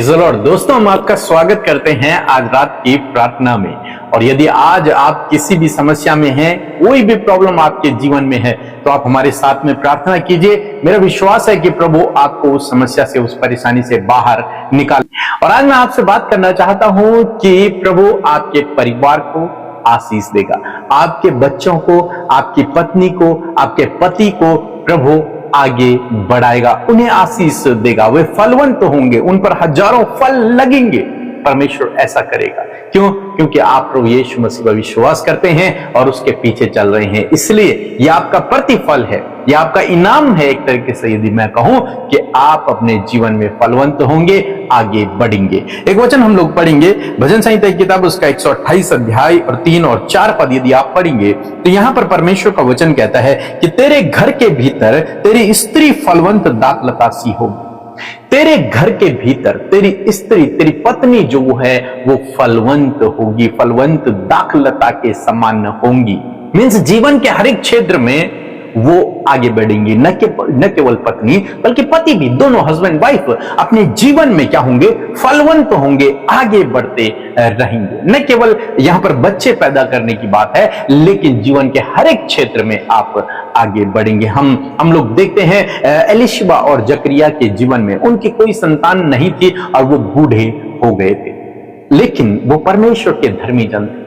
Praise the Lord. दोस्तों, हम आपका स्वागत करते हैं आज रात की प्रार्थना में। और यदि आज आप किसी भी समस्या में हैं, कोई भी प्रॉब्लम आपके जीवन में है, तो आप हमारे साथ में प्रार्थना कीजिए। मेरा विश्वास है कि प्रभु आपको उस समस्या से, उस परेशानी से बाहर निकाले। और आज मैं आपसे बात करना चाहता हूं कि प्रभु आपके परिवार को आशीष देगा, आपके बच्चों को, आपकी पत्नी को, आपके पति को प्रभु आगे बढ़ाएगा, उन्हें आशीष देगा। वे फलवंत होंगे, उन पर हजारों फल लगेंगे। परमेश्वर ऐसा करेगा। क्यों? क्योंकि आप प्रभु यीशु मसीह पर विश्वास करते हैं और उसके पीछे चल रहे हैं। इसलिए यह आपका प्रतिफल है, यह आपका इनाम है। एक तरीके से यदि मैं कहूं कि आप अपने जीवन में फलवंत होंगे, आगे बढ़ेंगे। एक वचन हम लोग पढ़ेंगे, भजन संहिता की किताब उसका 128 अध्याय और 3 और 4 पद यदि आप पढ़ेंगे तो यहां पर परमेश्वर का वचन कहता है कि तेरे घर के भीतर तेरी स्त्री फलवंत दाखलता सी होगी। तेरे घर के भीतर तेरी स्त्री, तेरी पत्नी जो है वो फलवंत होगी, फलवंत दाखलता के समान होंगी। मीन्स जीवन के हर एक क्षेत्र में वो आगे बढ़ेंगी। न केवल पत्नी बल्कि पति भी, दोनों हस्बैंड वाइफ अपने जीवन में क्या होंगे? फलवंत होंगे, आगे बढ़ते रहेंगे। न केवल यहां पर बच्चे पैदा करने की बात है, लेकिन जीवन के हर एक क्षेत्र में आप आगे बढ़ेंगे। हम लोग देखते हैं एलिशबा और जकरिया के जीवन में उनकी कोई संतान नहीं थी और वो बूढ़े हो गए थे, लेकिन वो परमेश्वर के धर्मी जन थे।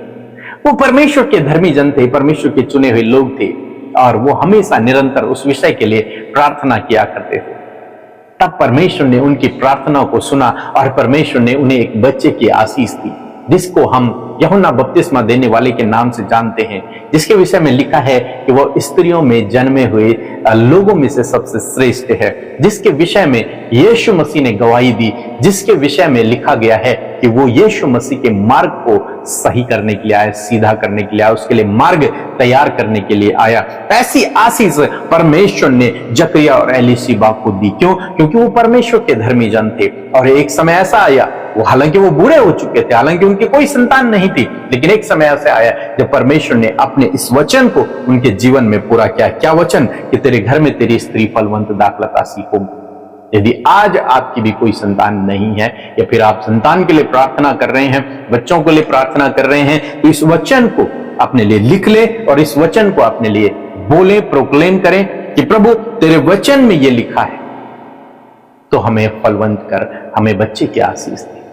वो परमेश्वर के धर्मी जन थे, परमेश्वर के चुने हुए लोग थे और वो हमेशा निरंतर उस विषय के लिए प्रार्थना किया करते थे। तब परमेश्वर ने उनकी प्रार्थनाओं को सुना और परमेश्वर ने उन्हें एक बच्चे की आशीष दी, जिसको हम यूहन्ना बपतिस्मा देने वाले के नाम से जानते हैं, जिसके विषय में लिखा है कि वो स्त्रियों में जन्मे हुए लोगों में से सबसे श्रेष्ठ है, जिसके विषय में यीशु मसीह ने गवाही दी, जिसके विषय में लिखा गया है कि वो यीशु मसीह के मार्ग को सही करने के लिए आया, सीधा करने के लिए आया, उसके लिए मार्ग तैयार करने के लिए आया। ऐसी आशीष परमेश्वर ने जकरिया और एलीशिबा को दी। क्यों? क्योंकि वो परमेश्वर के धर्मी जन थे। और एक समय ऐसा आया, हालांकि वो बूढ़े हो चुके थे, हालांकि उनकी कोई संतान नहीं थी, लेकिन एक समय ऐसा आया जब परमेश्वर ने अपने इस वचन को उनके जीवन में पूरा किया। क्या वचन? कि तेरे घर में तेरी स्त्री फलवंत दाखलता सी होगी। यदि आज आपकी भी कोई संतान नहीं है, या फिर आप संतान के लिए प्रार्थना कर रहे हैं, बच्चों के लिए प्रार्थना कर रहे हैं, तो इस वचन को अपने लिए लिख ले और इस वचन को अपने लिए बोले, प्रोक्लेम करें कि प्रभु तेरे वचन में ये लिखा है, तो हमें फलवंत कर, हमें बच्चे की आशीष दे।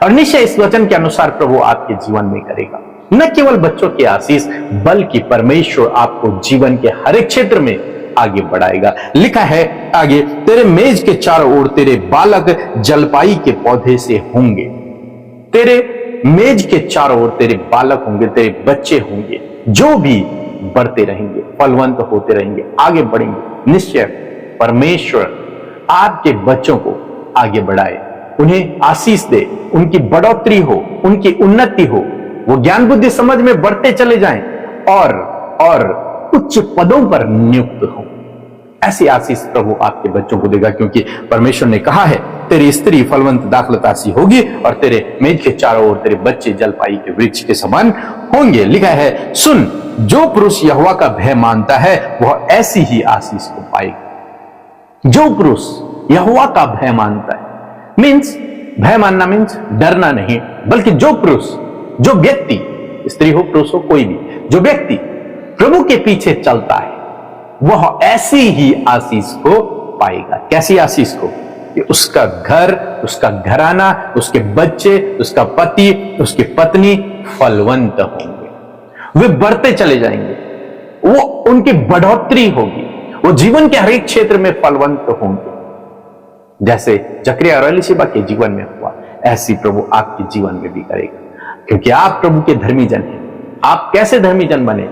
और निश्चय इस वचन के अनुसार प्रभु आपके जीवन में करेगा। न केवल बच्चों की आशीष, बल्कि परमेश्वर आपको जीवन के हर एक क्षेत्र में आगे बढ़ाएगा। लिखा है आगे, तेरे मेज के चारों ओर तेरे बालक जलपाई के पौधे से होंगे। तेरे मेज के चारों ओर तेरे बालक होंगे, तेरे बच्चे होंगे, जो भी बढ़ते रहेंगे, फलवंत होते रहेंगे, आगे बढ़ेंगे। निश्चय परमेश्वर आपके बच्चों को आगे बढ़ाए, उन्हें आशीष दे, उनकी बढ़ोतरी हो, उनकी उन्नति हो, वो ज्ञान बुद्धि समझ में बढ़ते चले जाएं और उच्च पदों पर नियुक्त हो। ऐसी आशीष प्रभु आपके बच्चों को देगा, क्योंकि परमेश्वर ने कहा है तेरी स्त्री फलवंत दाखलता सी होगी और तेरे मेज के चारों ओर तेरे बच्चे जलपाई के वृक्ष के समान होंगे। लिखा है, सुन, जो पुरुष यहोवा का भय मानता है वह ऐसी ही आशीष को पाएगा। जो पुरुष यहोवा का भय मानता है, मीन्स भय मानना मीन्स डरना नहीं, बल्कि जो पुरुष, जो व्यक्ति, स्त्री हो पुरुष हो कोई भी, जो व्यक्ति प्रभु के पीछे चलता है वह ऐसी ही आशीष को पाएगा। कैसी आशीष को? कि उसका घर, उसका घराना, उसके बच्चे, उसका पति, उसकी पत्नी फलवंत होंगे, वे बढ़ते चले जाएंगे, वो उनकी बढ़ोतरी होगी, वो जीवन के हर एक क्षेत्र में फलवंत होंगे। जैसे जकरिया और एलीशिबा के जीवन में हुआ, ऐसी प्रभु आपके जीवन में भी करेगा, क्योंकि आप प्रभु के धर्मी जन हैं। आप कैसे धर्मी जन बने?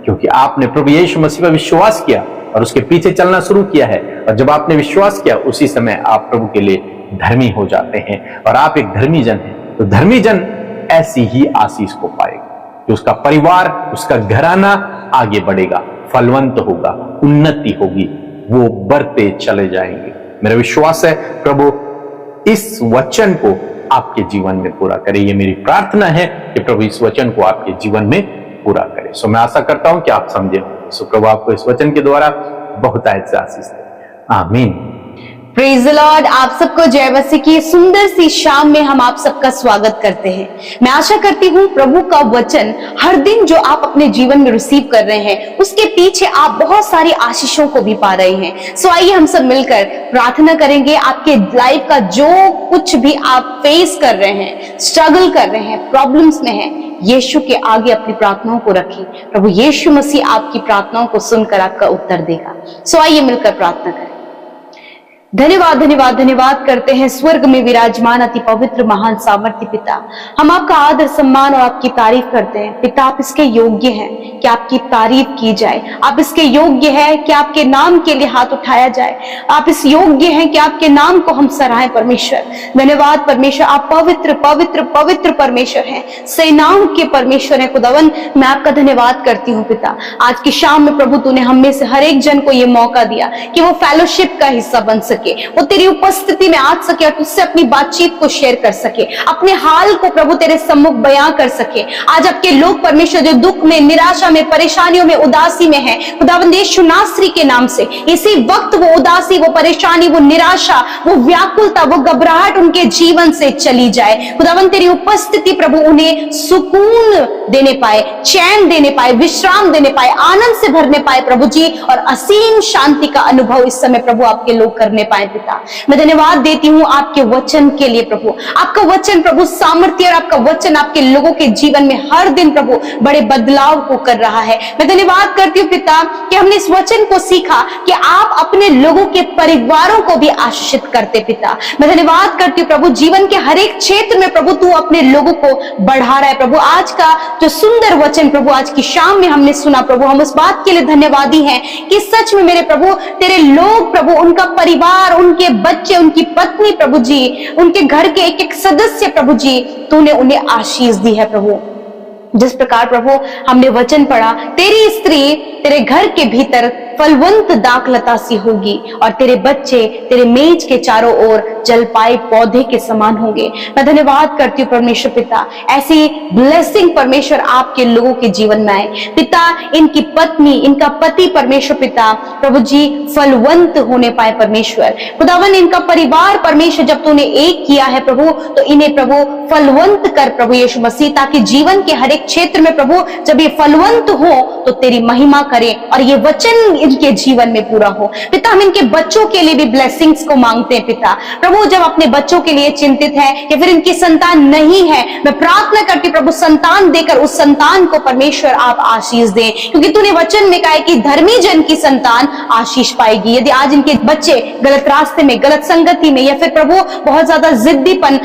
क्योंकि आपने प्रभु यीशु मसीह पर विश्वास किया और उसके पीछे चलना शुरू किया है। और जब आपने विश्वास किया, उसी समय आप प्रभु के लिए धर्मी हो जाते हैं और आप एक धर्मी जन हैं। तो धर्मी जन ऐसी ही आशीष को पाएगा कि उसका परिवार, उसका घराना आगे बढ़ेगा, फलवंत होगा, उन्नति होगी, वो बढ़ते चले जाएंगे। मेरा विश्वास है प्रभु इस वचन को आपके जीवन में पूरा करे। ये मेरी प्रार्थना है कि प्रभु इस वचन को आपके जीवन में पूरा करे। सो मैं आशा करता हूं कि आप समझे। सो प्रभु आपको इस वचन के द्वारा बहुत आशीष दे। आमीन। Praise the Lord. आप सबको जय मसीह की सुंदर सी शाम में हम आप सबका स्वागत करते हैं। मैं आशा करती हूँ प्रभु का वचन हर दिन जो आप अपने जीवन में रिसीव कर रहे हैं उसके पीछे आप बहुत सारी आशीषों को भी पा रहे हैं। सो आइए हम सब मिलकर प्रार्थना करेंगे। आपके लाइफ का जो कुछ भी आप फेस कर रहे हैं, स्ट्रगल कर रहे हैं, प्रॉब्लम्स में हैं, यीशु के आगे अपनी प्रार्थनाओं को रखें। प्रभु यीशु मसीह आपकी प्रार्थनाओं को सुनकर आपका उत्तर देगा। सो आइए मिलकर प्रार्थना करें। धन्यवाद धन्यवाद धन्यवाद करते हैं स्वर्ग में विराजमान अति पवित्र महान सामर्थ्य पिता। हम आपका आदर सम्मान और आपकी तारीफ करते हैं पिता। आप इसके योग्य हैं कि आपकी तारीफ की जाए। आप इसके योग्य हैं कि आपके नाम के लिए हाथ उठाया जाए। आप इस योग्य हैं कि आपके नाम को हम सराहें परमेश्वर। धन्यवाद परमेश्वर। आप पवित्र पवित्र पवित्र परमेश्वर हैं, सेनाओं के परमेश्वर हैं खुदावन। मैं आपका धन्यवाद करती हूँ पिता। आज की शाम में प्रभु तूने हम में से हर एक जन को ये मौका दिया कि वो फेलोशिप का हिस्सा बन सके, वो तेरी उपस्थिति में आ सके और तुझसे अपनी बातचीत को शेयर कर सके, अपने हाल को प्रभु तेरे सम्मुख बयां कर सके। आज आपके लोग परमेश्वर जो दुख में, निराशा में, परेशानियों में, उदासी में है, खुदावंद यीशु नासरी के नाम से इसी वक्त वो उदासी, वो परेशानी, वो निराशा, वो व्याकुलता, वो घबराहट उनके जीवन से चली जाए। खुदावंद तेरी उपस्थिति प्रभु उन्हें सुकून देने पाए, चैन देने पाए, विश्राम देने पाए, आनंद से भरने पाए प्रभु जी, और असीम शांति का अनुभव इस समय प्रभु आपके लोग करने पाए पिता। मैं धन्यवाद देती हूँ आपके वचन के लिए प्रभु। आपका वचन प्रभु सामर्थ्य और आपका वचन आपके लोगों के जीवन में हर दिन प्रभु बड़े बदलाव को कर रहा है। मैं धन्यवाद करती हूँ पिता कि हमने इस वचन को सीखा कि आप अपने लोगों के परिवारों को भी आशीषित करते पिता। मैं धन्यवाद करती हूँ प्रभु जीवन के हर एक क्षेत्र में प्रभु तू अपने लोगों को बढ़ा रहा है प्रभु। आज का जो सुंदर वचन प्रभु आज की शाम में हमने सुना प्रभु, हम उस बात के लिए धन्यवादी हैं कि सच में मेरे प्रभु तेरे लोग प्रभु, उनका परिवार, उनके बच्चे, उनकी पत्नी प्रभु जी, उनके घर के एक एक सदस्य प्रभु जी, तूने उन्हें आशीष दी है प्रभु। जिस प्रकार प्रभु हमने वचन पढ़ा, तेरी स्त्री तेरे घर के भीतर फलवंत दाखलता सी होगी और तेरे बच्चे तेरे मेज के चारों ओर जलपाई पौधे के समान होंगे। मैं धन्यवाद करती हूँ परमेश्वर पिता, ऐसी ब्लेसिंग परमेश्वर आपके लोगों के जीवन में आए पिता। इनकी पत्नी, इनका पति परमेश्वर पिता प्रभु जी फलवंत होने पाए परमेश्वर। खुदावन इनका परिवार परमेश्वर जब तूने एक किया है प्रभु, तो इन्हें प्रभु फलवंत कर प्रभु यीशु मसीह, ताकि जीवन के हर एक क्षेत्र में प्रभु जब ये फलवंत हो तो तेरी महिमा करें और ये वचन इनके जीवन में पूरा हो पिता। हम इनके बच्चों के लिए भी ब्लेसिंग्स को मांगते हैं पिता। प्रभु जब अपने बच्चों के लिए चिंतित है या फिर इनकी संतान नहीं है, मैं प्रार्थना करती प्रभु संतान देकर उस संतान को परमेश्वर आप आशीष दें, क्योंकि तूने वचन में कहा है कि धर्मी जन की संतान आशीष पाएगी। यदि आज इनके बच्चे गलत रास्ते में, गलत संगति में या फिर प्रभु बहुत ज्यादा जिद्दीपन,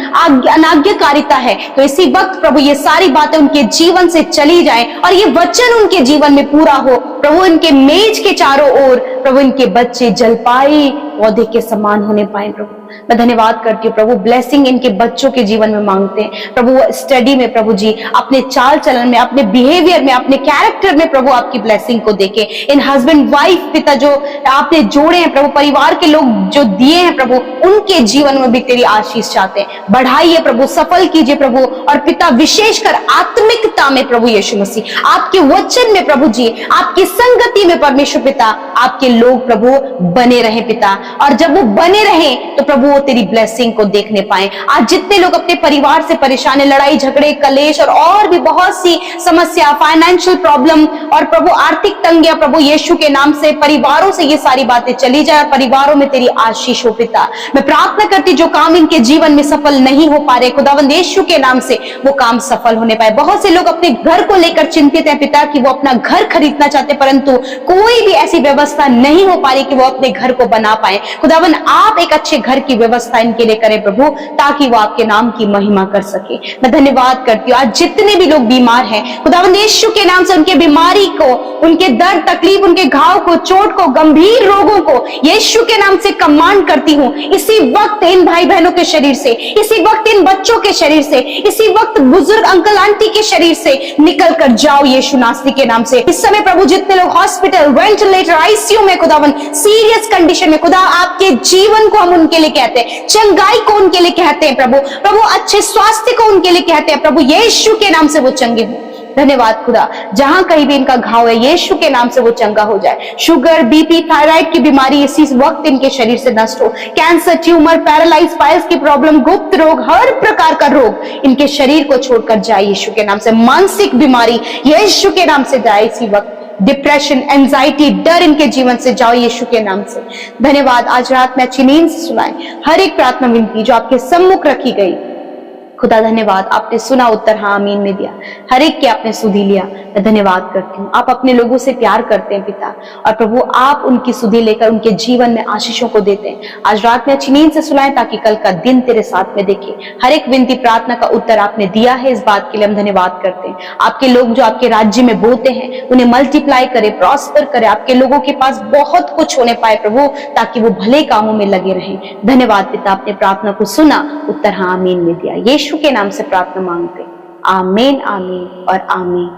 अनाज्ञाकारिता है, तो इसी वक्त प्रभु ये सारी बातें उनके जीवन से चली जाए और ये वचन उनके जीवन में पूरा हो प्रभु। इनके मेज के चारों ओर प्रभु इनके बच्चे जलपाई पौधे के समान होने पाए प्रभु। मैं धन्यवाद करती हूँ प्रभु, ब्लेसिंग इनके बच्चों के जीवन में मांगते हैं प्रभु। स्टडी में प्रभु जी, अपने चाल चलन में, अपने बिहेवियर में, अपने कैरेक्टर में प्रभु आपकी ब्लेसिंग को देखे। इन हस्बैंड वाइफ पिता जो आपने जोड़े हैं प्रभु, परिवार के लोग जो दिए हैं प्रभु, उनके जीवन में भी तेरी आशीष चाहते हैं। बढ़ाइए प्रभु, सफल कीजिए प्रभु, और पिता विशेषकर आत्मिकता में प्रभु यीशु मसीह, आपके वचन में प्रभु जी, आपकी संगति में परमेश्वर पिता, आपके लोग प्रभु बने रहे पिता। और जब वो बने रहे तो प्रभु वो तेरी ब्लेसिंग को देखने पाए। आज जितने लोग अपने परिवार से परेशान है, लड़ाई झगड़े कलेश और भी बहुत सी समस्या, फाइनेंशियल प्रॉब्लम और प्रभु आर्थिक तंगियां, प्रभु यीशु के नाम से परिवारों से ये सारी बातें चली जाए, परिवारों में तेरी आशीष हो पिता। मैं प्रार्थना करती जो काम इनके जीवन में सफल नहीं हो पा रहे, खुदावंद यीशु के नाम से वो काम सफल होने पाए। बहुत से लोग अपने घर को लेकर चिंतित है पिता कि वो अपना घर खरीदना चाहते, परंतु कोई भी ऐसी व्यवस्था नहीं हो पा रही कि वो अपने घर को बना पाए। खुदावन आप एक अच्छे घर की व्यवस्था इनके लिए करें प्रभु, ताकि वो आपके नाम की महिमा कर सके। मैं धन्यवाद करती हूँ आज जितने भी लोग बीमार हैं, खुदावन यीशु के नाम से उनके बीमारी को, उनके दर्द तकलीफ, उनके घाव को, चोट को, गंभीर रोगों को यीशु के नाम से कमांड करती हूँ। इसी वक्त इन भाई बहनों के शरीर से, इसी वक्त इन बच्चों के शरीर से, इसी वक्त बुजुर्ग अंकल आंटी के शरीर से निकल कर जाओ यीशु नासरी के नाम से। इस समय प्रभु जितने लोग हॉस्पिटल, वेंटिलेटर, आईसीयू में खुदावन सीरियस कंडीशन में, खुदा आपके जीवन को हम उनके लिए कहते हैं, चंगाई को उनके लिए कहते हैं प्रभु। प्रभु अच्छे स्वास्थ्य को उनके लिए कहते हैं प्रभु, यीशु के नाम से वो चंगे हो। धन्यवाद खुदा, जहां कहीं भी इनका घाव है यीशु के नाम से वो चंगा हो जाए। शुगर, बीपी, थायराइड की बीमारी इसी वक्त इनके शरीर से नष्ट हो। कैंसर, ट्यूमर, पैरालाइज, पाइल्स की प्रॉब्लम, गुप्त रोग, हर प्रकार का रोग इनके शरीर को छोड़कर जाए यीशु के नाम से। मानसिक बीमारी यीशु के नाम से जाए इसी वक्त। डिप्रेशन, एंजाइटी, डर इनके जीवन से जाओ यीशु के नाम से। धन्यवाद, आज रात में अच्छी नींद से सुनाए हर एक प्रार्थना विनती जो आपके सम्मुख रखी गई। खुदा धन्यवाद, आपने सुना, उत्तर हाँ आमीन में दिया, हर एक के आपने सुधि लिया। मैं धन्यवाद करती हूँ, आप अपने लोगों से प्यार करते हैं पिता, और प्रभु आप उनकी सुधि लेकर उनके जीवन में आशीषों को देते हैं। आज रात में अच्छी नींद से सुलाएं ताकि कल का दिन तेरे साथ में देखे। हर एक विनती प्रार्थना का उत्तर आपने दिया है, इस बात के लिए हम धन्यवाद करते हैं। आपके लोग जो आपके राज्य में बोते हैं उन्हें मल्टीप्लाई करे, प्रॉस्पर करे, आपके लोगों के पास बहुत कुछ होने पाए प्रभु, ताकि वो भले कामों में लगे रहें। धन्यवाद पिता, आपने प्रार्थना को सुना, उत्तर हाँ आमीन में दिया। यीशु के नाम से प्रार्थना मांगते, आमीन, आमीन और आमीन।